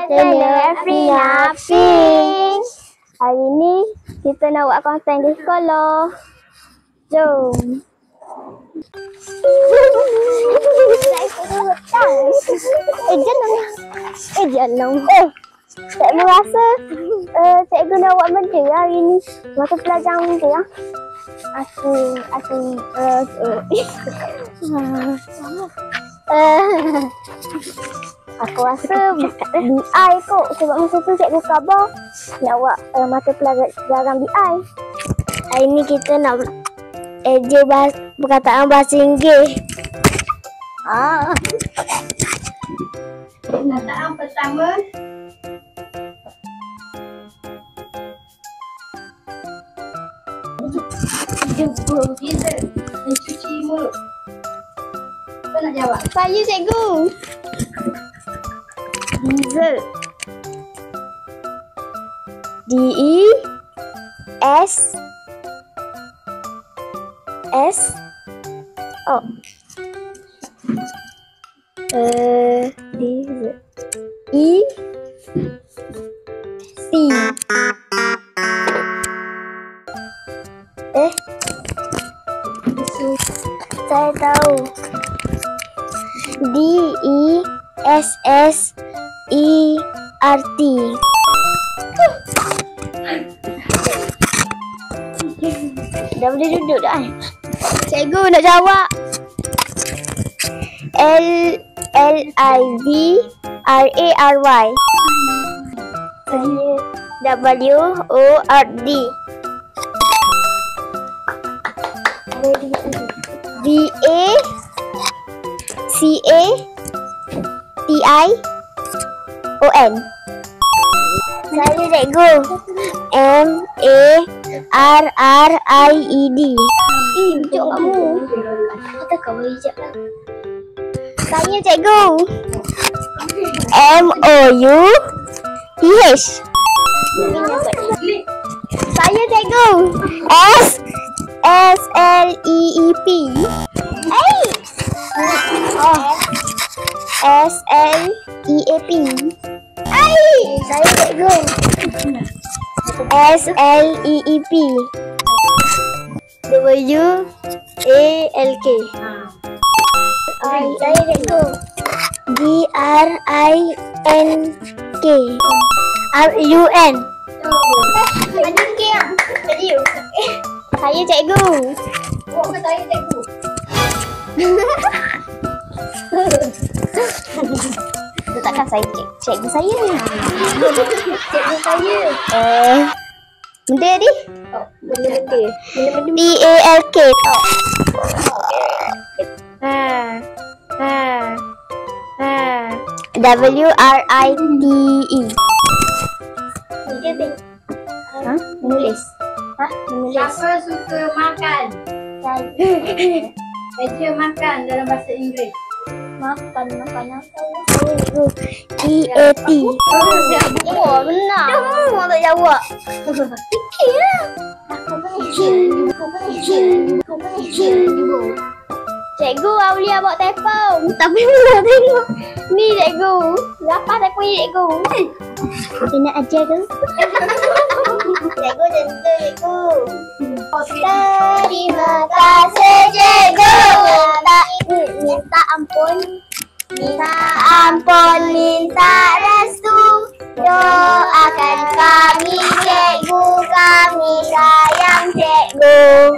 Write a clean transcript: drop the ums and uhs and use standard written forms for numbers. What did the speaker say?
Channel Afrina Pink. Hari ni kita nak buat konten di sekolah. Jom. Jangan. Cikgu rasa cikgu nak buat benda hari ni. Masa pelajaran benda. Aku rasa BI kot sebab masa tu cikgu khabar nak buat mata pelajaran BI. Hari ni kita nak eja perkataan bahasa Inggeris. Perkataan pertama, kita mencuci mulut. Kau nak jawab? Saya cikgu. Diesel. D-E-S-S-O. Diesel. E-C. Saya tahu. D-E-S-S-E-R-T. Dah boleh duduk dah. Cikgu nak jawab. L-I-V-R-A-R-Y. W-O-R-D. V-A-C-A-T-I-O-N. Saya cikgu. M-A-R-R-I-E-D. Hijau kamu. Kata kamu hijau lah. Saya cikgu. M-O-U-T-H. Saya cikgu. S-L-E-E-P. S-L-E-A-P. Saya cikgu. S-L-E-E-P. W-A-L-K. Saya cikgu. G-R-I-N-K. R-U-N. Ada K lah. Tadi you. Saya cikgu. Buat saya cikgu. Itu takkan saya cikgu saya ni. Cikgu saya. Benda ni? Benda-benda. P-A-L-K. W-R-I-T-E. Menulis. Menulis. Siapa suka makan? Eja makan dalam bahasa Inggeris. Makan apa? E-A-T. Oh, benar. Semua tak jawab. Fikirlah. Cikgu, Aulia bawa telefon. Tapi mana tengok. Ni cikgu. Lepas telefon ni cikgu. Kita nak ajar ke? Cikgu tentu cikgu. Terima kasih cikgu. Minta ampun. Minta ampun, minta restu. Doakan kami cikgu, kami sayang cikgu.